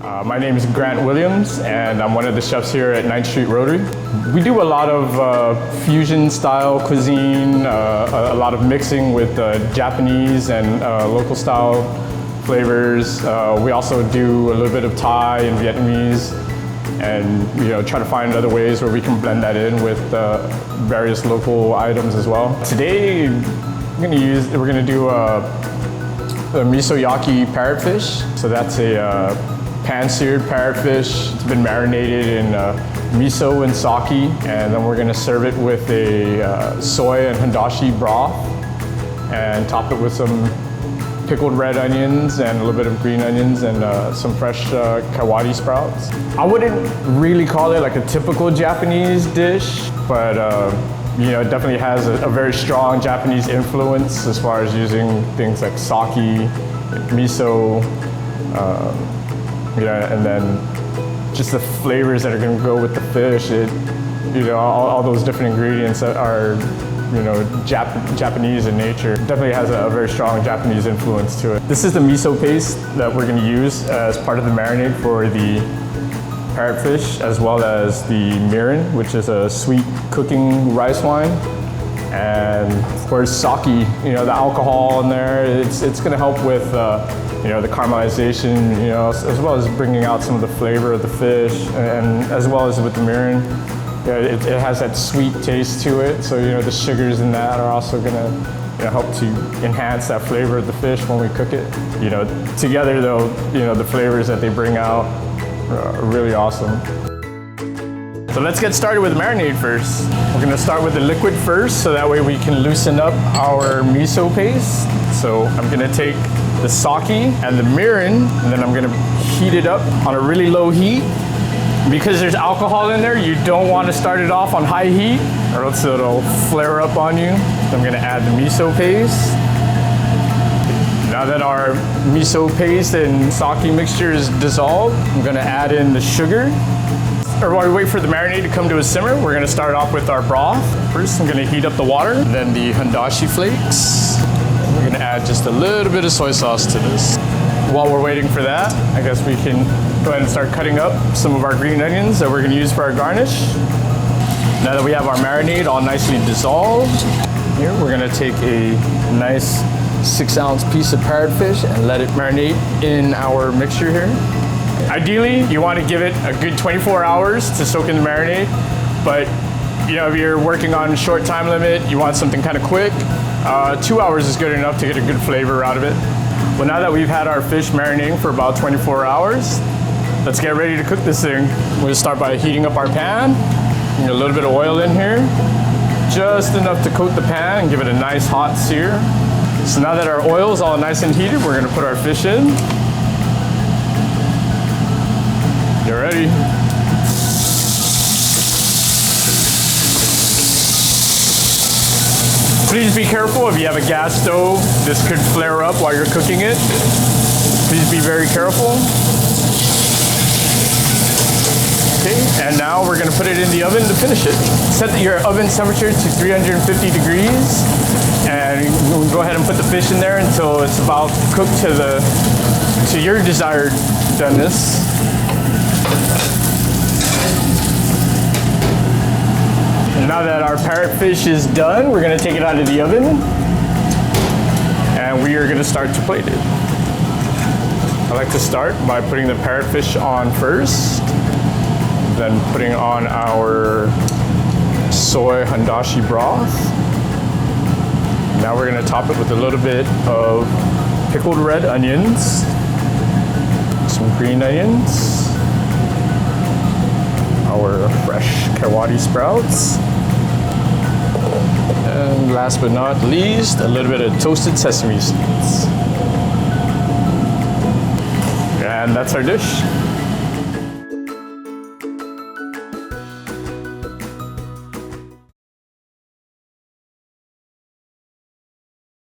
My name is Grant Williams, and I'm one of the chefs here at Street Rotary. We do a lot of fusion-style cuisine, a lot of mixing with Japanese and local-style flavors. We also do a little bit of Thai and Vietnamese, and try to find other ways where we can blend that in with various local items as well. Today, we're going to do a Misoyaki Parrotfish. So that's a pan-seared parrotfish. It's been marinated in miso and sake, and then we're going to serve it with a soy and Hondashi broth, and top it with some pickled red onions and a little bit of green onions and some fresh kawadi sprouts. I wouldn't really call it like a typical Japanese dish, but it definitely has a very strong Japanese influence as far as using things like sake, miso, and then just the flavors that are going to go with the fish. All those different ingredients that are Japanese in nature. Definitely has a very strong Japanese influence to it. This is the miso paste that we're going to use as part of the marinade for the parrotfish, as well as the mirin, which is a sweet cooking rice wine. And of course sake, the alcohol in there, it's going to help with the caramelization, as well as bringing out some of the flavor of the fish, and as well as with the mirin. It has that sweet taste to it, so the sugars in that are also going to help to enhance that flavor of the fish when we cook it. Together though, the flavors that they bring out are really awesome. So let's get started with the marinade first. We're going to start with the liquid first, so that way we can loosen up our miso paste. So I'm going to take the sake and the mirin, and then I'm going to heat it up on a really low heat. Because there's alcohol in there, you don't want to start it off on high heat, or else it'll flare up on you. So I'm going to add the miso paste. Now that our miso paste and sake mixture is dissolved, I'm going to add in the sugar. Or while we wait for the marinade to come to a simmer, we're going to start off with our broth. First, I'm going to heat up the water, then the Hondashi flakes. We're going to add just a little bit of soy sauce to this. While we're waiting for that, I guess we can go ahead and start cutting up some of our green onions that we're going to use for our garnish. Now that we have our marinade all nicely dissolved, here we're going to take a nice 6-ounce piece of parrotfish and let it marinate in our mixture here. Ideally, you want to give it a good 24 hours to soak in the marinade, but if you're working on a short time limit, you want something kind of quick, 2 hours is good enough to get a good flavor out of it. Well, now that we've had our fish marinating for about 24 hours, let's get ready to cook this thing. We'll start by heating up our pan. Get a little bit of oil in here, just enough to coat the pan and give it a nice hot sear. So now that our oil is all nice and heated, we're going to put our fish in. Get ready. Please be careful if you have a gas stove. This could flare up while you're cooking it. Please be very careful. Okay, and now we're going to put it in the oven to finish it. Set your oven temperature to 350 degrees, and we'll go ahead and put the fish in there until it's about cooked to your desired doneness. Now that our parrotfish is done, we're going to take it out of the oven, and we are going to start to plate it. I like to start by putting the parrotfish on first, then putting on our soy Hondashi broth. Now we're going to top it with a little bit of pickled red onions, some green onions, our fresh kawadi sprouts, and last but not least, a little bit of toasted sesame seeds. And that's our dish.